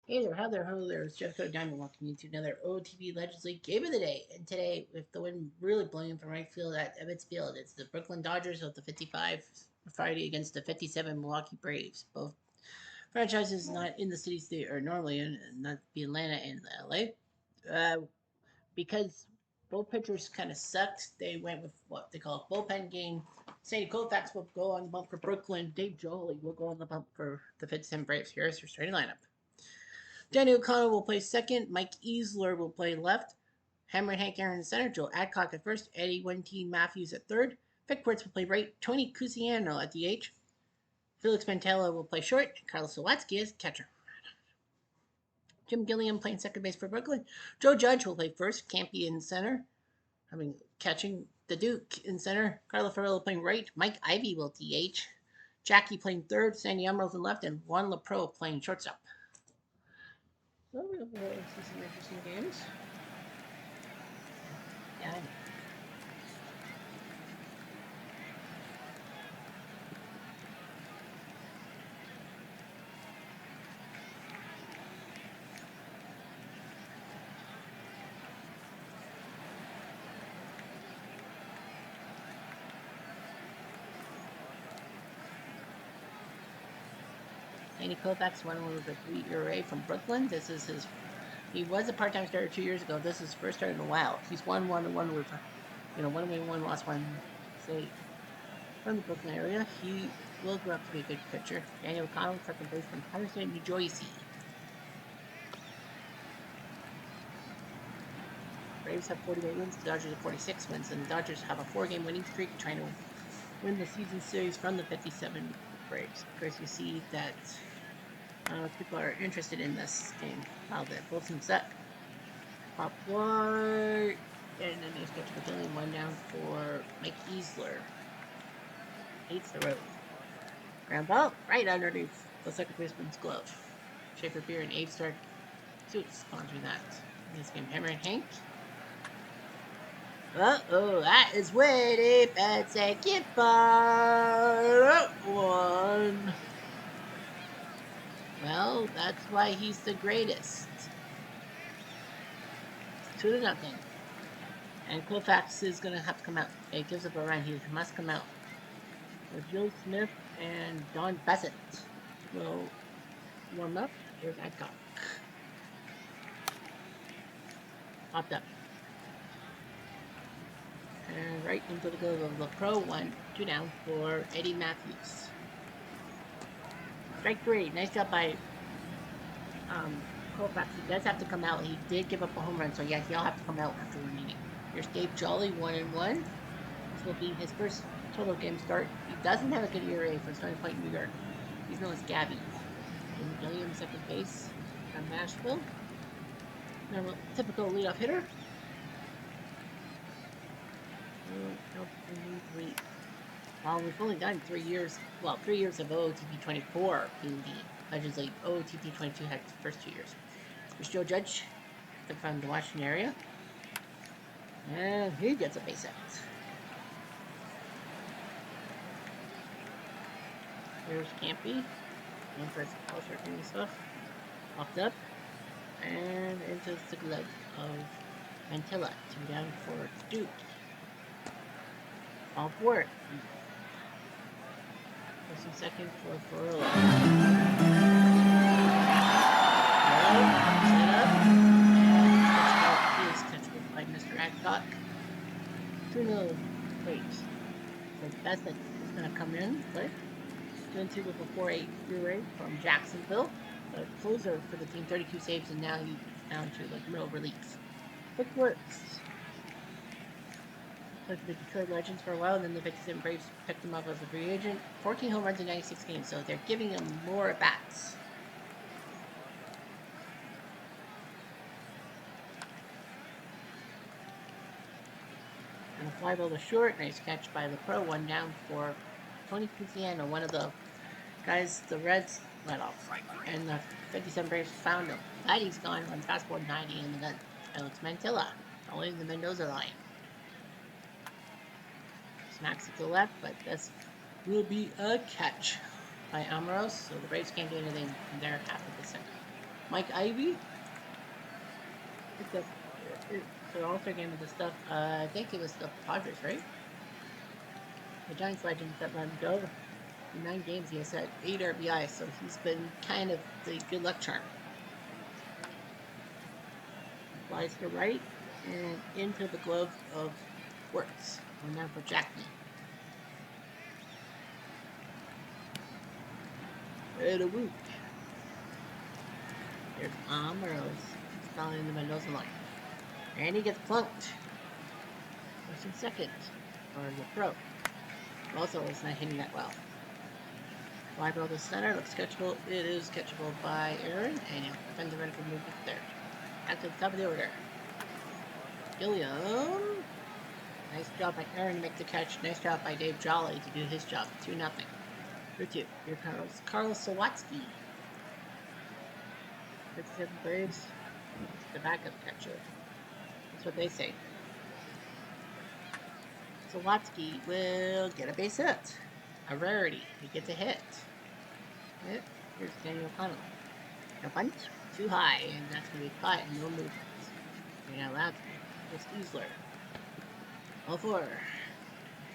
Hey there, how there, hello there. It's Jeff Code Diamond welcoming you to another OTP Legends League Game of the Day. And today, with the wind really blowing from right field at Ebbets Field, it's the Brooklyn Dodgers with the 55 Friday against the 57 Milwaukee Braves. Both franchises not in the cities they are normally in, not the Atlanta and the LA. Because both pitchers kind of sucked, they went with what they call a bullpen game. Sandy Koufax will go on the bump for Brooklyn. Dave Jolie will go on the bump for the 57 Braves. Here's your starting lineup. Danny O'Connell will play second. Mike Easler will play left. Hammer Hank Aaron in center. Joe Adcock at first. Eddie Wentine Matthews at third. Vic Wertz will play right. Tony Cusiano at DH. Felix Mantella will play short. Carlos Sawatsky as catcher. Jim Gilliam playing second base for Brooklyn. Joe Judge will play first. Campy in center. Catching the Duke in center. Carlo Ferrello playing right. Mike Ivy will DH. Jackie playing third. Sandy Emerald in left. And Juan LaPro playing shortstop. So we'll see some interesting games. Yeah. Danny Koufax won with a 3-year ERA from Brooklyn. This is his. He was a part-time starter 2 years ago. This is his first start in a while. He's won one with, one win, one loss, one. Say, from the Brooklyn area, he will grow up to be a good pitcher. Daniel O'Connell, second base from Huddersfield, New Jersey. Braves have 48 wins. The Dodgers have 46 wins, and the Dodgers have a 4-game winning streak, trying to win the season series from the 57 Braves. Of course, you see that people are interested in this game. Wow, the both teams set. Pop one, and then they sketch a billion one down for Mike Easler. Hates the road. Ground ball right underneath the second baseman's glove. Schaefer Beer and Abe Stark suits sponsoring that. In this game, Hammer and Hank. That is Winnie Bad second ball. One. Well, that's why he's the greatest. 2-0. And Koufax is going to have to come out. It gives up a run. He must come out. So Joe Smith and Don Bassett will warm up. Here's Adcock. Popped up. And right into the glove of the pro. 1-2 down for Eddie Matthews. Strike three. Nice job by Koufax. He does have to come out. He did give up a home run, so yeah, he'll have to come out after one inning. Here's Dave Jolly, 1-1. This will be his first total game start. He doesn't have a good ERA for Stony Point, New York. He's known as Gabby. And Gilliam, second base from Nashville. Normal, typical leadoff hitter. Well, we've only done 3 years. Well, 3 years of OOTP 24 being the Legends League. OOTP 22 had the first 2 years. There's Joe Judge from the Washington area. And he gets a base hit. Here's Campy. And first ball shortening the stuff. Popped up. And into the glove of Mantilla. 2 down for Duke. All for it. First and second for Ferrello. Set up. And is catchable by Mr. Adcock. 2-0 Braves. So Bassett is going to come in, but 2-2 with a 4-8 ERA from Jacksonville. The closer for the team, 32 saves, and now he's down to like middle relief. Vic Wertz. Played for the Detroit Legends for a while, and then the 57 Braves picked him up as a free agent. 14 home runs in 96 games, so they're giving him more at bats. And a fly ball to short. Nice catch by the pro. 1 down for Tony Cusiano, one of the guys the Reds let off. And the 57 Braves found him. He's gone. Runs fastball 90 in the gun. Alex Mantilla, following the Mendoza line. Smacks it to the left, but this will be a catch by Amoros. So the Braves can't do anything from their half of the second. Mike Ivy. It's an all-star game with the stuff. I think it was the Padres, right? The Giants legends that let him go. In 9 games, he has had 8 RBIs, so he's been kind of the good luck charm. Flies to right and into the glove of Wertz. One down for Jackman. Ready to whoop. There's Ambrose. Falling in the Mendoza line. And he gets plunked. First and second. Or the throw. Also, is not hitting that well. Fly ball to center. Looks catchable. It is catchable by Aaron. And he'll defend the ready for movement there. Back to the top of the order. Gilliam. Nice job by Aaron to make the catch. Nice job by Dave Jolly to do his job. 2-0. 3-2. Here comes Carl Sawatsky. 57 Braves. The backup catcher. That's what they say. Sawatsky will get a base hit. A rarity. He gets a hit. Here's Daniel O'Connell. A bunt. Too high, and that's going to be quiet and no movement. You're not allowed to. It's Easler. 0-4.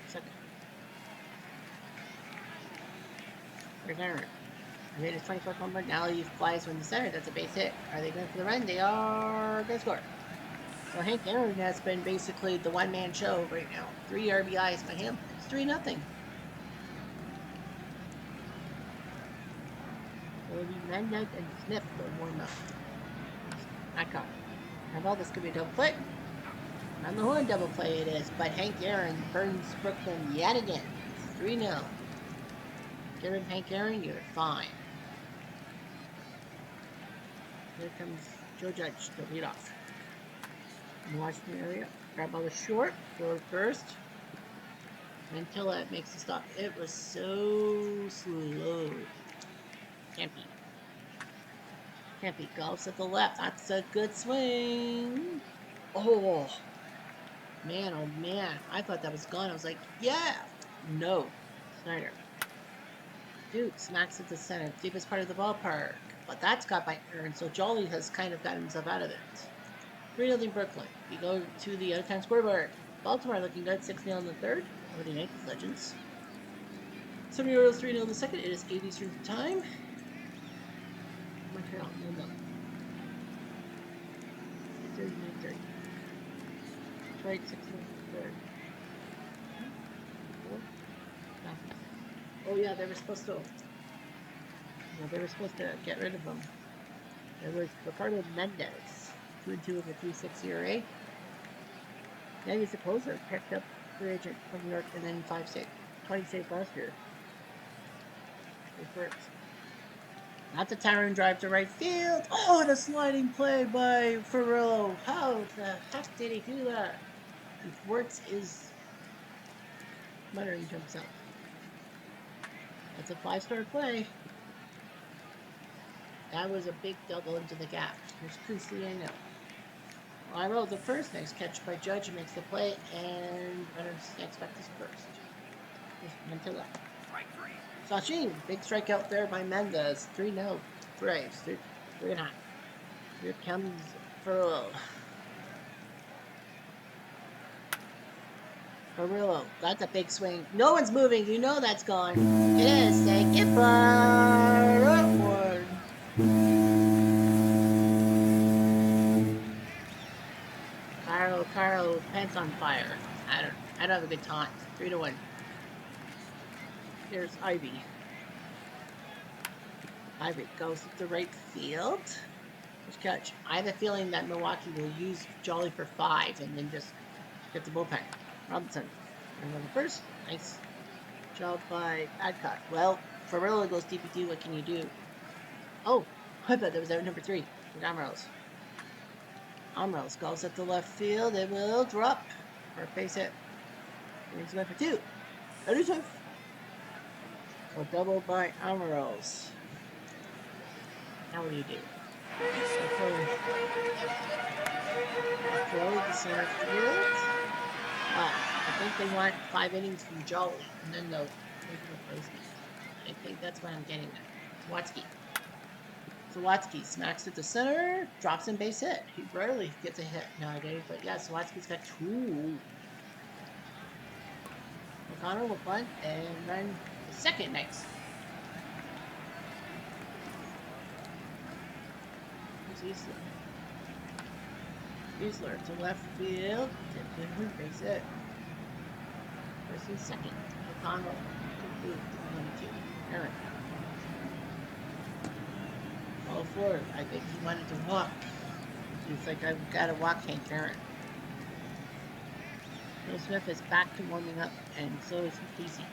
Second. There's Aaron. I made his 24th home run. Now he flies from the center. That's a base hit. Are they going for the run? They are going to score. So Hank Aaron has been basically the one-man show right now. 3 RBIs by him. It's 3-0. So it'll be Mendez and Smith for 1-0. Not caught. How about this could be a double play? On the horn double play it is, but Hank Aaron burns Brooklyn yet again. It's 3-0. Get rid of Hank Aaron, you're fine. Here comes Joe Judge to lead off. In the Washington area. Grab ball was short. Throw first. Until it makes a stop. It was so slow. Campy golfs at the left. That's a good swing. Oh. Man, oh man. I thought that was gone. I was like, yeah. No. Snyder. Duke smacks at the center. Deepest part of the ballpark. But that's got by Aaron. So Jolly has kind of gotten himself out of it. 3-0 Brooklyn. We go to the out-of-time scoreboard. Baltimore looking good. 6-0 in the third. Over the Yankees legends. 70 Orioles 3-0 in the second. It is 8 Eastern time. Montreal, 0-0. 6:30. Detroit 6-0 in the third. Oh yeah, they were supposed to. They were supposed to get rid of him. It was Ricardo Mendez, 2-2 with a 3.6 ERA. Now he's a closer, picked up free agent from New York, and then 20 saves last year. It works. Not the towering drive to right field. Oh, and a sliding play by Ferrello. How the heck did he do that? Wertz is muttering to himself. That's a 5-star play. That was a big double into the gap. Here's Cusiano. I rolled the first. Nice catch by Judge. Makes the play, and runners expect this first. Here's Mantilla. Sachin, big strikeout there by Mendez. 3-0 Braves. 3-0. Here comes Ferrello. Ferrello, that's a big swing. No one's moving. You know that's gone. It is. Say goodbye. Upward. Carl, pants on fire. I don't have a good taunt. 3-1. Here's Ivy. Ivy goes to the right field. First catch. I have a feeling that Milwaukee will use Jolly for 5 and then just get the bullpen. Robinson. And then the first. Nice job by Adcock. Well, Ferrello goes DP2. What can you do? Oh, I thought that was out number 3. Amrose goes at the left field. It will drop for a base hit. He's going for 2. So double by Amrose. Now what do you do? Throw the center field. I think they want 5 innings from Jolly, and then they'll make a replacement. I think that's what I'm getting at. Sawatsky. Sawatsky smacks it to center, drops in base hit. He rarely gets a hit nowadays, but yeah, Sawatsky's got 2. O'Connor will bunt and run the second. Nice. Easler to left field. Base hit. First and second. O'Connor to move to 1-2. Aaron. All forward. I think he wanted to walk. He's like, I've got to walk Hank Aaron. Will Smith is back to warming up, and so is Casey.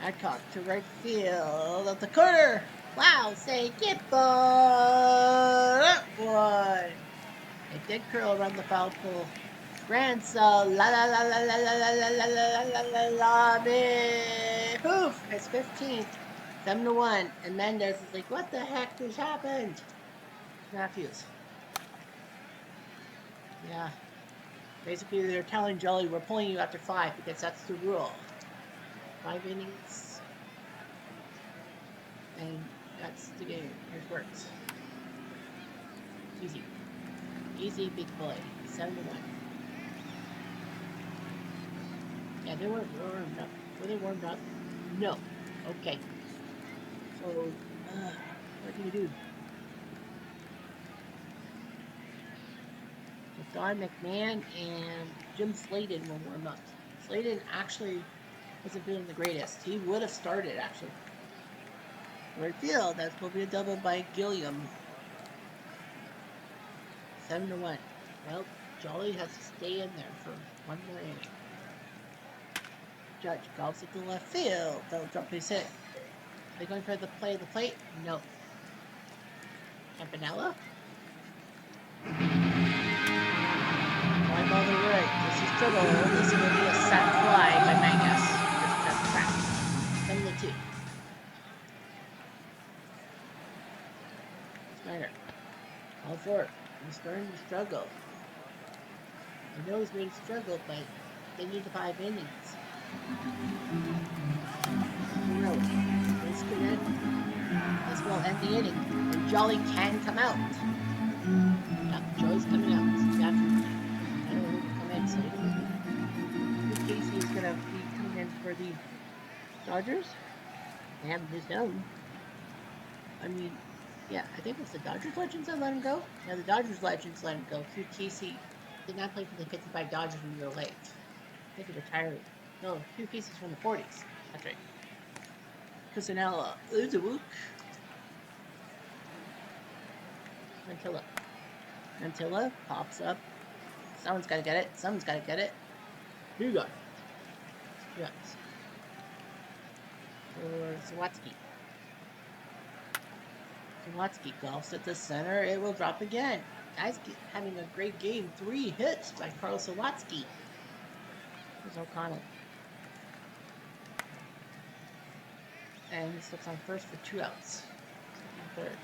Adcock to right field at the corner. Wow, say get ball. That one. It did curl around the foul pole. Grand sell. La la la la la la la la la la la la la. Poof! It's 15th. 7-1. And Mendez is like, what the heck just happened? Matthews. Yeah. Basically, they're telling Jolly, we're pulling you after 5 because that's the rule. 5 innings. And that's the game. Here's works. Easy. Easy, big boy. 7-1. Yeah, they weren't warmed up. Were they warmed up? No. Okay. So, what can you do? Don McMahon and Jim Slayton will warm up. Slayton actually wasn't feeling the greatest. He would have started, actually. Right field, that's will be a double by Gilliam. 7-1. Well, Jolly has to stay in there for one more inning. Judge golfs at the left field. They'll drop his hit. Are they going for the play of the plate? No. Campanella? Fly ball to the right. This is trouble. This will be a sack fly by Mangus. That's crap. 7-2. Snyder. All for it. He's starting to struggle. I know he's ready to struggle, but they need the 5 innings. This could end. This will end the inning. And Jolly can come out. Yeah, Jolly's coming out. I don't know who can come in. So Casey is going to be coming in for the Dodgers. They haven't his own. I mean, yeah, I think it's the Dodgers legends that let him go. Yeah, the Dodgers legends let him go. Hugh Casey did not play for the 55 Dodgers when they were late. I think he retired. No, Hugh Casey's from the 40s. That's right. Cusinella. Ootp. Mantilla pops up. Someone's got to get it. Someone's got to get it. You got it. Yes. For Sawatsky. Sawatsky golfs at the center. It will drop again. Guys having a great game. 3 hits by Carl Sawatsky. Here's O'Connell. And he slips on first for 2 outs. Second, third.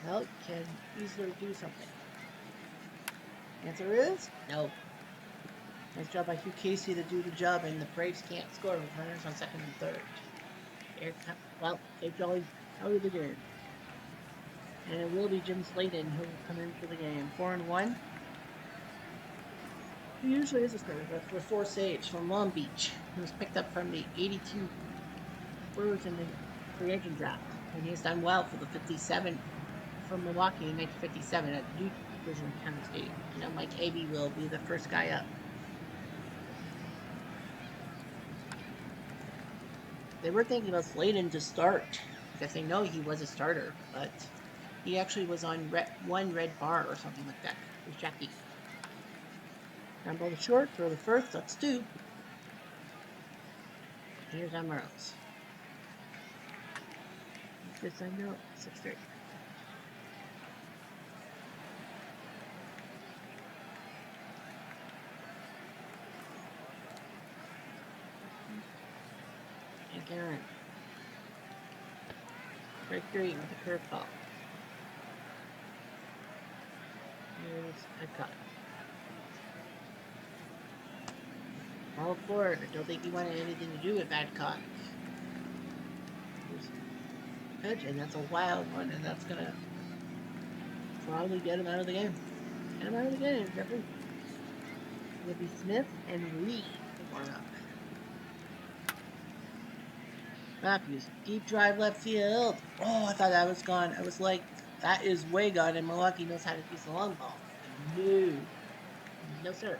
Well, can Easler do something? Answer is no. Nice job by Hugh Casey to do the job, and the Braves can't score with runners on second and third. Well, Dave Jolly out of the game. And it will be Jim Slayton who will come in for the game. 4-1. He usually is a starter, but for Four Sage from Long Beach. He was picked up from the 82 Brewers in the free agent draft. And he's done well for the 57 from Milwaukee in 1957 at the Duke Division County Stadium. You know, Mike Abey will be the first guy up. They were thinking about Slayton to start because they know he was a starter, but he actually was on one red bar or something like that. It was Jackie. Ground ball to short, throw the first, that's 2. Here's Amaros. This I know, 6-3. And Karen. Strike 3 with a curveball. Here's Adcock. All aboard. I don't think he wanted anything to do with Adcock. pitch, and that's a wild one, and that's gonna probably get him out of the game. Get him out of the game, Jeffrey. It'll be Smith and Reed to warm up. Matthews, deep drive left field. Oh, I thought that was gone. I was like, that is way gone, and Milwaukee knows how to use the long ball. No. No, sir.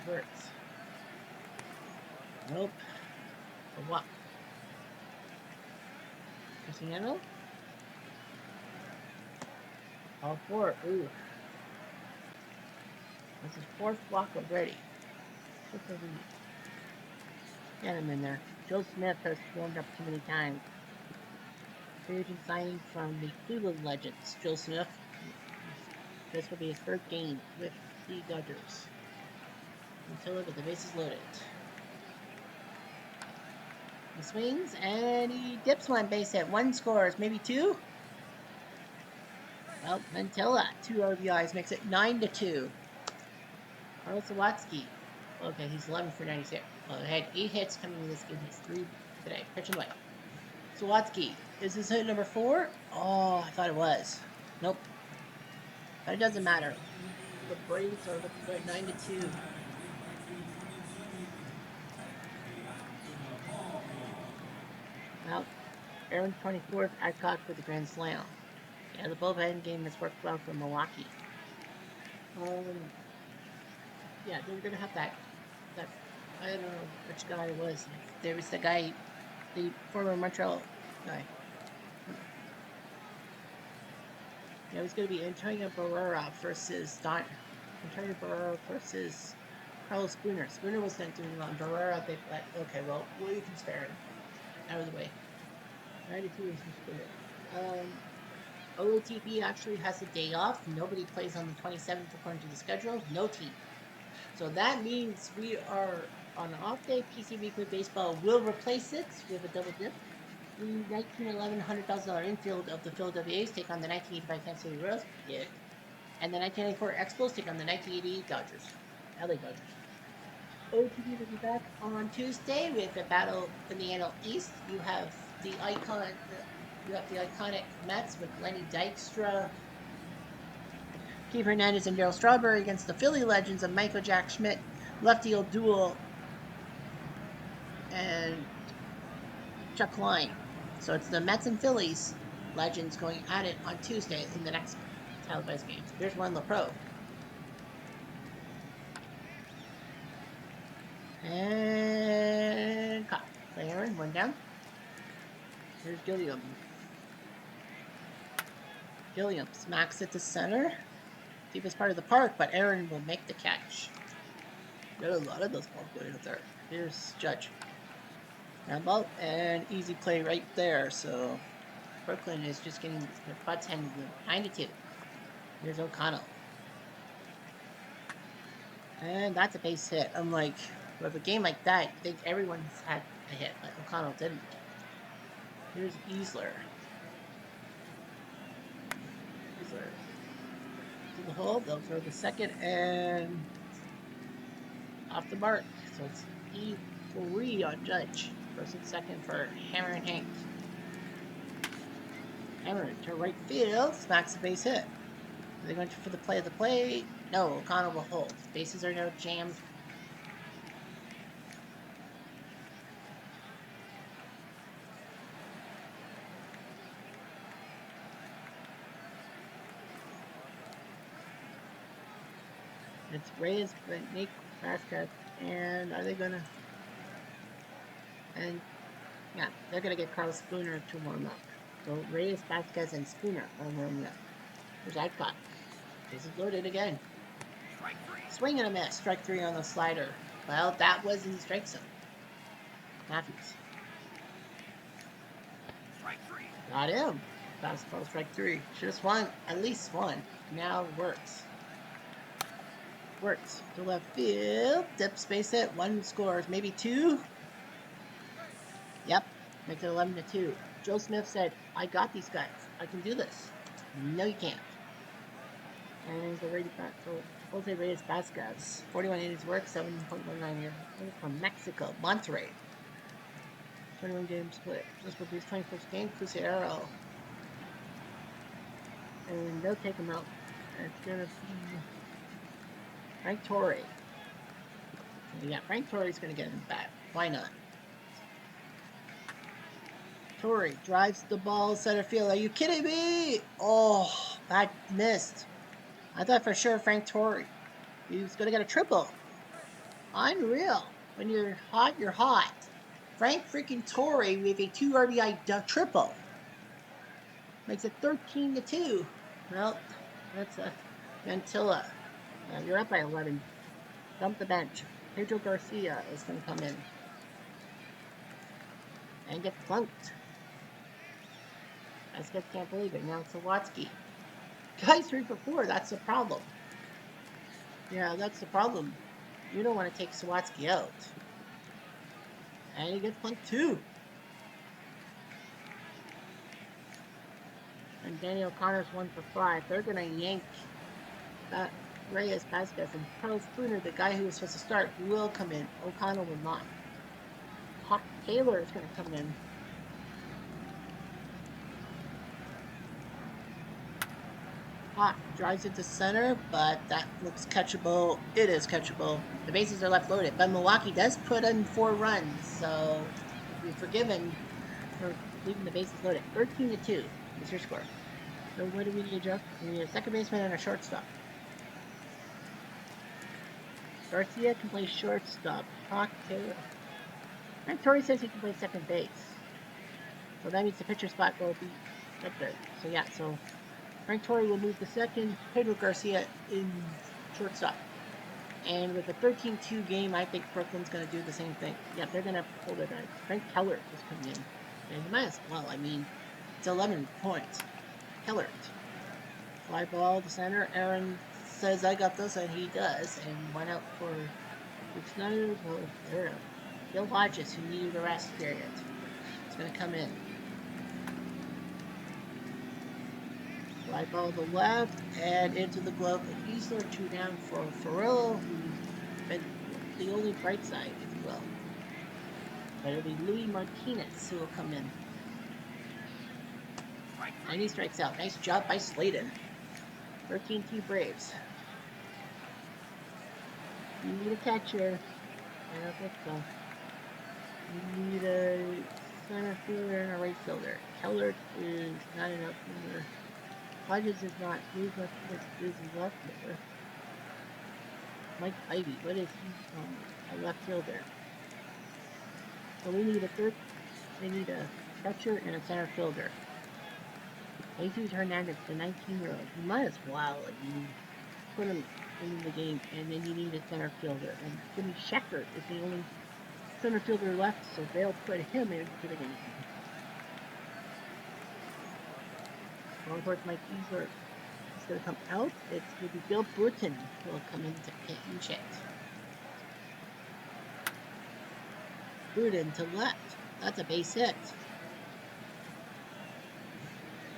Verts. Nope. A walk. Cristiano? All four. Ooh. That's his fourth walk already. Get him in there. Joe Smith has warmed up too many times. Free agent signing from the Cleveland Legends. Joe Smith. This will be his third game with the Dodgers. Until with the bases loaded. He swings and he dips one base hit. One scores, maybe two. Well, Mantilla, 2 RBIs, makes it 9-2. Carlos Sawatsky. Okay, he's 11 for 96. Well, he had 8 hits coming in this game. He's 3 today. Pitching away. Sawatsky. Is this hit number 4? Oh, I thought it was. Nope. But it doesn't matter. The Braves are looking good, 9-2. Well, Aaron's 24th Adcock for the Grand Slam. Yeah, the bullpen game has worked well for Milwaukee. Yeah, they were gonna have that I don't know which guy it was. There was the guy, the former Montreal guy. Yeah, it was gonna be Antonio Barrera versus Carlos Spooner. Spooner was sent to him on Barrera. They like, okay, well, you can spare him out of the way. 92 is Spooner. Ootp actually has a day off. Nobody plays on the 27th according to the schedule. No team. So that means we are on an off day. PC Weekly Baseball will replace it with a double dip. The 1911 $100,000 infield of the Philadelphia A's take on the 1985 Kansas City Royals. Yeah. And the 1984 Expos take on the 1988 Dodgers. LA Dodgers. OTP will be back on Tuesday with a battle in the NL East. You have the iconic Mets with Lenny Dykstra, Keith Hernandez, and Darryl Strawberry against the Philly Legends of Michael Jack Schmidt, Lefty O'Doul, and Chuck Klein. So it's the Mets and Phillies Legends going at it on Tuesday in the next televised game. Here's one LaPro. And caught. Play Aaron, one down. Here's Gilliam. Gilliam smacks it to center. Deepest part of the park, but Aaron will make the catch. There's a lot of those balls going up there. Here's Judge. Ground ball and easy play right there. So Brooklyn is just getting their butts handed to them. 9-2. Here's O'Connell. And that's a base hit. I'm like, with a game like that, I think everyone's had a hit, but O'Connell didn't. Here's Easler. To the hole, they'll throw the second and off the mark. So it's E3 on Judge. First and second for Hammer and Hank. Hammer to right field, smacks the base hit. Are they going for the play of the play? No, O'Connell will hold. Bases are now jammed. It's Reyes, Nick Vasquez, and are they gonna? And yeah, they're gonna get Carlos Spooner to warm up. So Reyes, Vasquez, and Spooner are warming up. There's Adcock. This is loaded again. Swing and a miss. Strike 3 on the slider. Well, that was in the strike zone. Matthews. Got him. Fastball, strike 3. Should have swung at least one. Now works. Works to left field. Dip space hit. 1 scores. Maybe 2. Yep. Makes it 11-2. Joe Smith said, I got these guys. I can do this. No, you can't. And the Reyes back. So Jose Reyes Vasquez. 41 innings work. 7.19 years from Mexico. Monterrey. 21 game split. This will be his 21st game, Cruzeiro. And they'll take him out. It's gonna be Frank Torre. So yeah, Frank Torre's gonna get him back. Why not? Torre drives the ball center field. Are you kidding me? Oh, that missed. I thought for sure Frank Torre, he was gonna get a triple. Unreal. When you're hot, you're hot. Frank freaking Torre with a 2 RBI triple. Makes it 13-2. Well, that's a Mantilla. You're up by 11. Dump the bench. Pedro Garcia is going to come in and get flunked. I just can't believe it. Now it's Sawatsky. Guy's 3 for 4. That's the problem. Yeah, that's the problem. You don't want to take Sawatsky out. And he gets flunked too. And Danny O'Connor's 1 for 5. They're going to yank Reyes Vasquez, and Carlos Spooner, the guy who was supposed to start, will come in. O'Connell will not. Hawk Taylor is going to come in. Hawk drives into center, but that looks catchable. It is catchable. The bases are left loaded, but Milwaukee does put in 4 runs, so you're forgiven for leaving the bases loaded. 13-2 is your score. So what do we need, Jeff? We need a second baseman and a shortstop. Garcia can play shortstop. Hawk Taylor. And Torrey says he can play second base. So that means the pitcher spot will be right there. So yeah, so Frank Torrey will move to second. Pedro Garcia in shortstop. And with a 13-2 game, I think Brooklyn's going to do the same thing. Yeah, they're going to hold it. Frank Keller is coming in. And you might as well. I mean, it's 11 points. Keller. Fly ball to center. Aaron says I got this, and he does, and went out for Luke Snyder. Well, there. Bill Hodges, who needed a rest period, is going to come in. Fly ball to the left and into the glove of Easler. 2 down for Ferrello, who's been the only bright side, if you will. But it'll be Louis Martinez who will come in. And he strikes out. Nice job by Slayton. 13-2 Braves. You need a catcher. I don't think so. You need a center fielder and a right fielder. Keller is not an outfielder. Hodges is not. Louis Martinez is a left fielder. Mike Ivy, what is he? A left fielder. So we need a third. They need a catcher and a center fielder. Jesus Hernandez, the 19-year-old. You might as well. You put him in the game, and then you need a center fielder. And Jimmy Sheckert is the only center fielder left, so they'll put him into the game. Well, of course, Mike Easler is going to come out. It's going to be Bill Bruton who will come in to pinch it. Bruton to left. That's a base hit.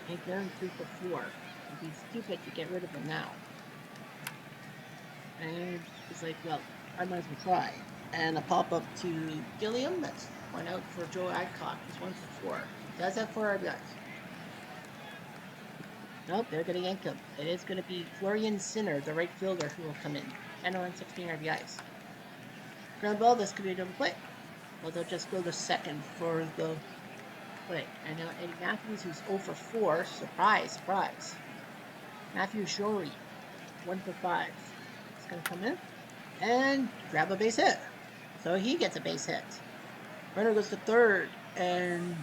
Hank Aaron 3 for 4. It'd be stupid to get rid of him now. And he's like, well, I might as well try. And a pop-up to Gilliam. That's 1 out for Joe Adcock. He's 1 for 4. He does have 4 RBIs. Nope, they're going to yank him. It is going to be Florian Sinner, the right fielder, who will come in. 10 on 16 RBIs. Ground ball, this could be a double play. Well, they'll just go to second for the play. And now Eddie Matthews, who's 0 for 4. Surprise, surprise. Matthew Jory, 1 for 5. He's going to come in and grab a base hit. So he gets a base hit. Runner goes to third, and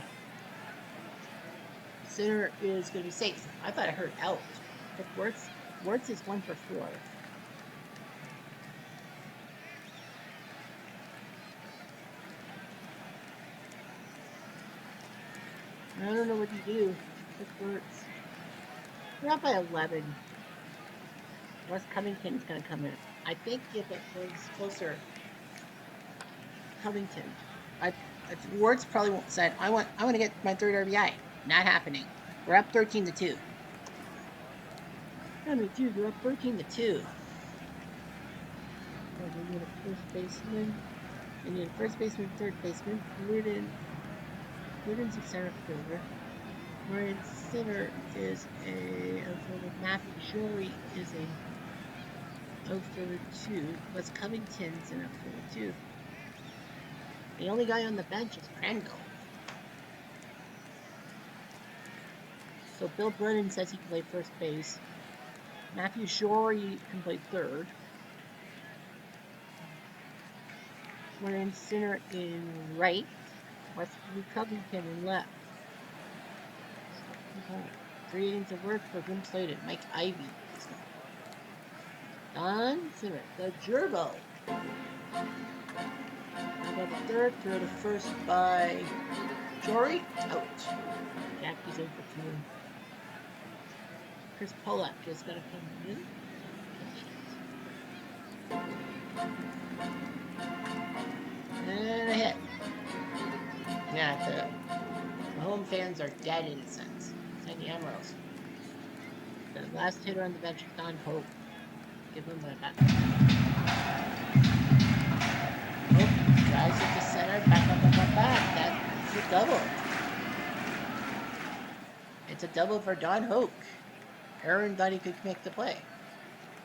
Sinner is going to be safe. I thought I heard out. But Wirtz is 1 for 4. I don't know what you do with Wirtz. We're up by 11. Wes Covington's going to come in. I think if it was closer, Covington. Wirtz probably won't say, I want to get my 3rd RBI. Not happening. We're up 13-2. I mean, dude, we're up 13-2. We need a first baseman. We need a first baseman, third baseman. Weirden Gooden's a center fielder. Where in center is a outfielder. Matthew Shorey is a outfielder too. Wes Covington's an outfielder too. The only guy on the bench is Crandall. So Bill Brennan says he can play first base. Matthew Shorey can play third. We're in center in right. Wesley Covington in left. 3 innings of work for Jim Slayton. Mike Ivy. Don Zimmer, the Gerbo. About the third, throw to first by Jory. Out. Jackie's in for 2. Chris Pollock is going to come in. And a hit. Yeah, the home fans are dead in a sense. Sandy Emeralds. The last hitter on the bench is Don Hope. Give him a bat. Hope drives it to center, back. That's a double. It's a double for Don Hope. Aaron thought he could make the play.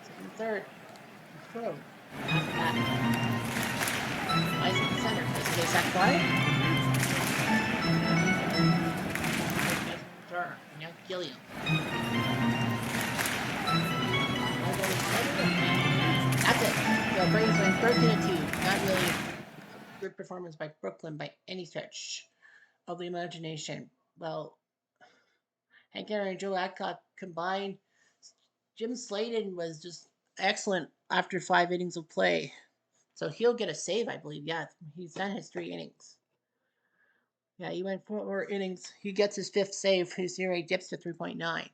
Second, third. Throw. Why is it the center? Does he sack fly? Now Gilliam. That's it. The Braves win 13-2. Not really a good performance by Brooklyn by any stretch of the imagination. Well, Hank Aaron and Joe Adcock combined. Jim Slayton was just excellent after 5 innings of play. So he'll get a save, I believe. Yeah, he's done his 3 innings. Yeah, he went 4 innings. He gets his 5th save. His ERA dips to 3.9.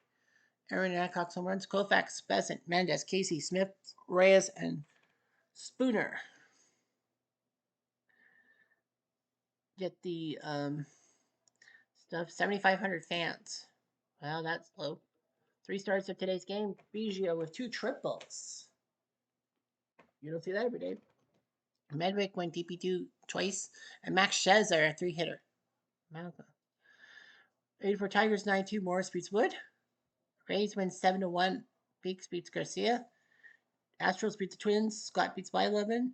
Aaron Adcock's home runs. Koufax, Besant, Mendez, Casey, Smith, Reyes, and Spooner. Get the stuff. 7,500 fans. Well, that's low. 3 starts of today's game. Biggio with 2 triples. You don't see that every day. Medwick went DP2 twice. And Max Scherzer, a 3-hitter. Malcolm. 84 Tigers, 9-2. Morris beats Wood. Rays win 7-1. Beeks beats Garcia. Astros beat the Twins. Scott beats by 11.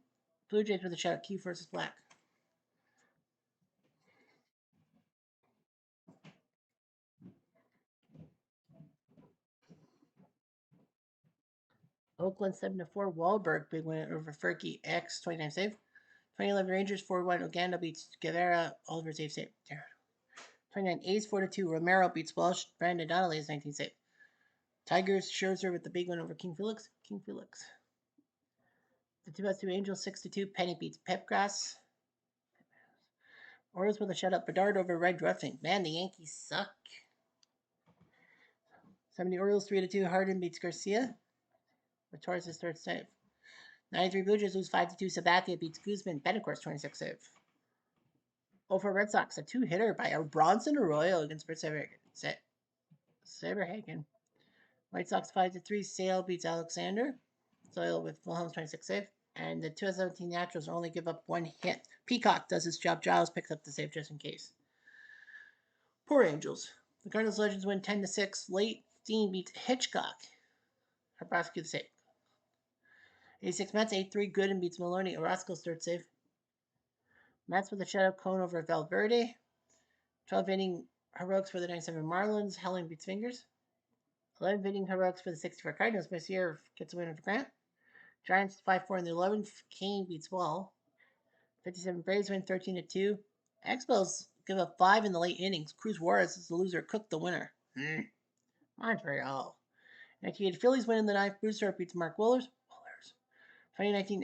Blue Jays with a shutout. Q versus Black. Oakland 7-4. Wahlberg big win over Fergie. X 29 save. 2011 Rangers 4-1. Ogando beats Guevara. Oliver save. 29 A's 4-2. Romero beats Walsh. Brandon Donnelly is 19 save. Tigers Scherzer with the big win over King Felix. The 2-2 Angels 6-2. Penny beats Pepgrass. Orioles with a shutout. Bedard over Red Ruffing. Man, the Yankees suck. 70 Orioles 3-2. Harden beats Garcia. With Torres' 3rd save. 93 Blue Jays lose 5-2. Sabathia beats Guzman. Betancourt's 26th save. Over Red Sox, a 2-hitter by a Bronson Arroyo against Britt Saberhagen. White Sox 5-3. Sale beats Alexander. Soil with Wilhelm's 26th save. And the 2017 Naturals only give up 1 hit. Peacock does his job. Giles picks up the save just in case. Poor Angels. The Cardinals Legends win 10-6. Late Dean beats Hitchcock. Hrabowski the save. 86 Mets 8-3. Gooden beats Maloney. Orozco's 3rd save. Mets with a shutout. Cone over Valverde. 12 inning heroics for the 97 Marlins. Helling beats Fingers. 11 inning heroics for the 64 Cardinals. Messier gets a win over Grant. Giants 5-4 in the 11th. Kane beats Wall. 57 Braves win 13-2. Expos give up 5 in the late innings. Cruz Juarez is the loser. Cook the winner. Montreal. 1980 Phillies win in the 9th. Brewster beats Mark Wohlers. 2019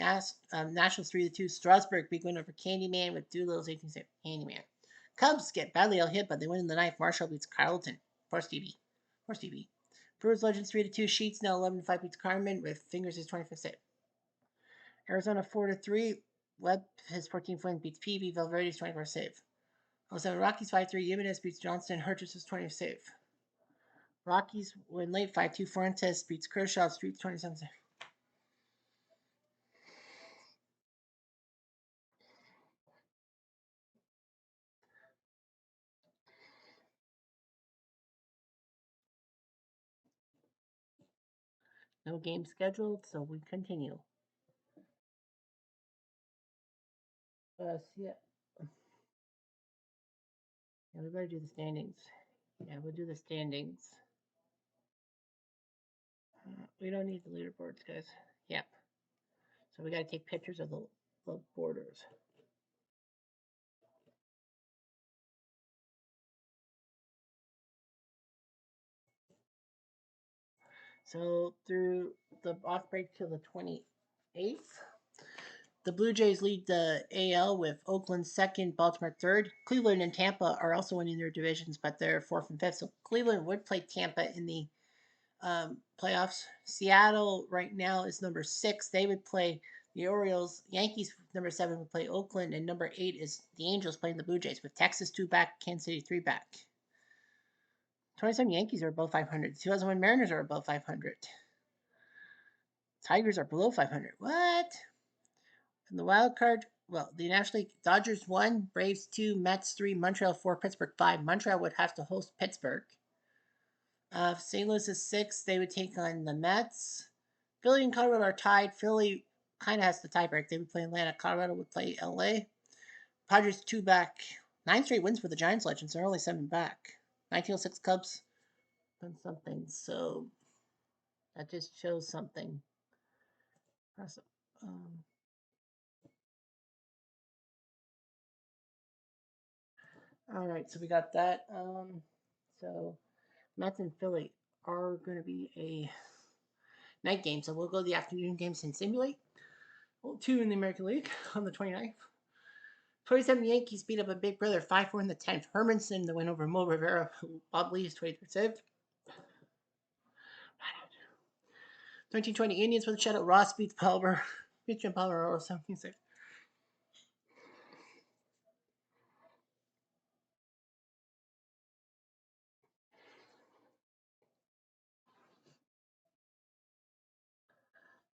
Nationals 3-2. Strasburg big win over Candyman with Doolittle's 18th save. Candyman. Cubs get badly out hit, but they win in the 9th. Marshall beats Carlton. Poor Stevie. Brewers Legends 3-2. Sheets now 11-5 beats Carmen with Fingers' 25th save. Arizona 4-3. Webb his 14th win beats Peavy. Valverde's 24th save. 07 Rockies 5-3. Jimenez beats Johnston. Hurtis' 20th save. Rockies win late 5-2. Fuentes beats Kershaw. Street 27th save. No game scheduled, so we continue. Yeah. Yeah, we better do the standings. Yeah, we'll do the standings. We don't need the leaderboards, guys. Yep. So we got to take pictures of the borders. So through the off break to the 28th, the Blue Jays lead the AL with Oakland second, Baltimore third. Cleveland and Tampa are also winning their divisions, but they're fourth and fifth. So Cleveland would play Tampa in the playoffs. Seattle right now is number 6. They would play the Orioles. Yankees number 7 would play Oakland, and number 8 is the Angels playing the Blue Jays with Texas 2 back, Kansas City 3 back. 27 Yankees are above 500. 2001 Mariners are above 500. Tigers are below 500. What? And the wild card, well, the National League Dodgers 1, Braves 2, Mets 3, Montreal 4, Pittsburgh 5. Montreal would have to host Pittsburgh. St. Louis is 6. They would take on the Mets. Philly and Colorado are tied. Philly kind of has the tiebreak. They would play Atlanta. Colorado would play LA. Padres 2 back. 9 straight wins for the Giants Legends. They're only 7 back. 1906 Cubs done something. So that just shows something. Awesome. All right, so we got that. So Mets and Philly are going to be a night game. So we'll go the afternoon games and simulate. Well, 2 in the American League on the 29th. 27 Yankees beat up a big brother 5-4 in the 10th. Hermanson, the win over Mo Rivera. Bob Lee's 23rd save. 1920 Indians with a shutout. Ross beats Palmer. Beats Jim Palmer 17-6.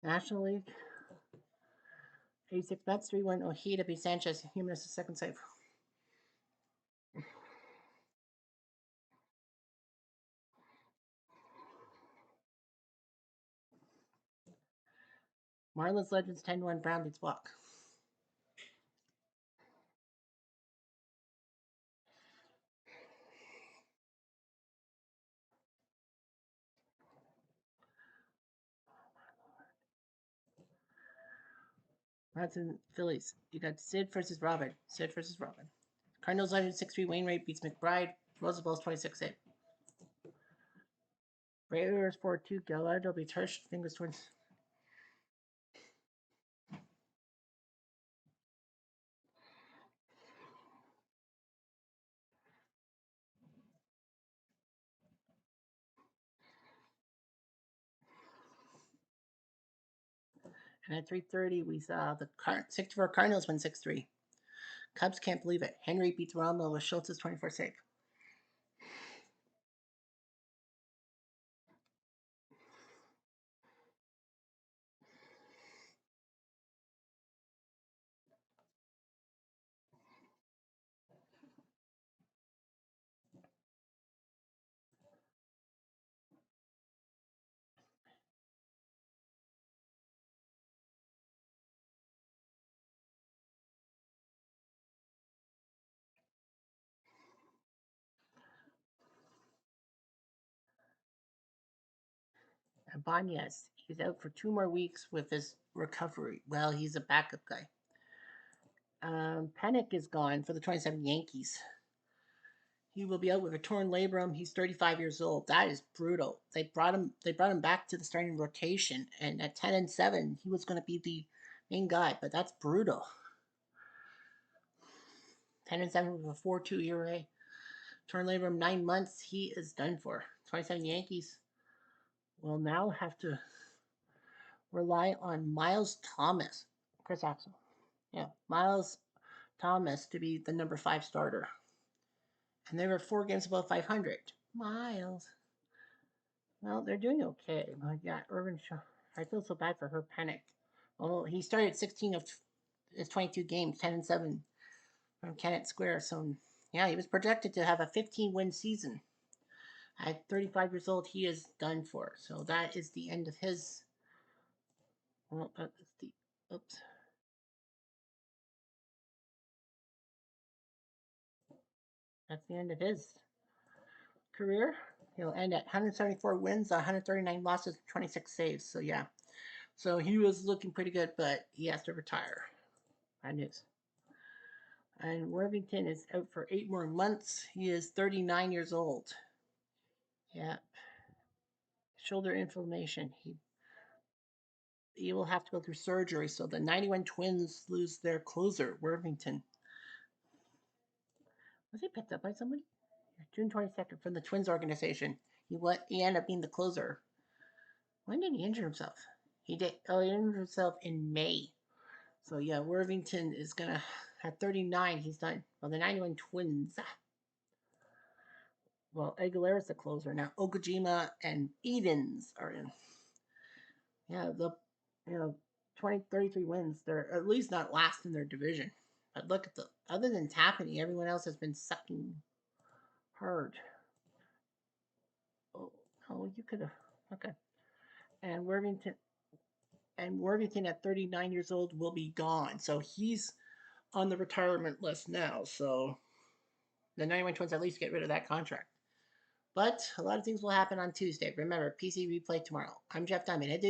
National League. 86 Mets 3-1. Ojeda beats Sanchez. Jimenez second save. Marlins Legends 10-1. Brown beats Walk. Reds and Phillies. You got Sid versus Robin. Sid versus Robin. Cardinals Legends 6-3. Wainwright beats McBride. Roosevelt's 26-8. Raiders 4-2. Gallardo beats Hirsch. Fingers twins. And at 3:30, we saw the 64 Cardinals win 6-3. Cubs can't believe it. Henry beats Romo with Schultz's 24 save. And Banez, he's out for 2 more weeks with his recovery. Well, he's a backup guy. Penick is gone for the 27 Yankees. He will be out with a torn labrum. He's 35 years old. That is brutal. They brought him. They brought him back to the starting rotation, and at 10-7, he was going to be the main guy. But that's brutal. 10-7 with a 4.2 ERA. Torn labrum 9 months. He is done for. 27 Yankees will now have to rely on Miles Thomas. Chris Axel. Yeah, Miles Thomas to be the number 5 starter. And they were 4 games above 500. Miles. Well, they're doing okay. But yeah, Irvin Shaw. I feel so bad for her panic. Well, he started 16 of his 22 games, 10-7 from Kennett Square. So, yeah, he was projected to have a 15-win season. At 35 years old, he is done for. So that is the end of his. Well, that's the. Oops. That's the end of his career. He'll end at 174 wins, 139 losses, 26 saves. So yeah. So he was looking pretty good, but he has to retire. Bad news. And Worthington is out for 8 more months. He is 39 years old. Yeah. Shoulder inflammation. He will have to go through surgery. So the 91 Twins lose their closer, Worthington. Was he picked up by somebody? June 22nd from the Twins organization. He ended up being the closer. When did he injure himself? He did. Oh, he injured himself in May. So yeah, Worthington is gonna at 39. He's done. Well, the 91 Twins. Well, Aguilera's the closer now. Okajima and Edens are in. Yeah, the you know 20, 33 wins. They're at least not last in their division. But look at the other than Tapani, everyone else has been sucking hard. Oh, you could have. Okay. And Worthington at 39 years old will be gone. So he's on the retirement list now. So the 91 Twins at least get rid of that contract. But a lot of things will happen on Tuesday. Remember, PC replay tomorrow. I'm Jeff Diamond. Adieu.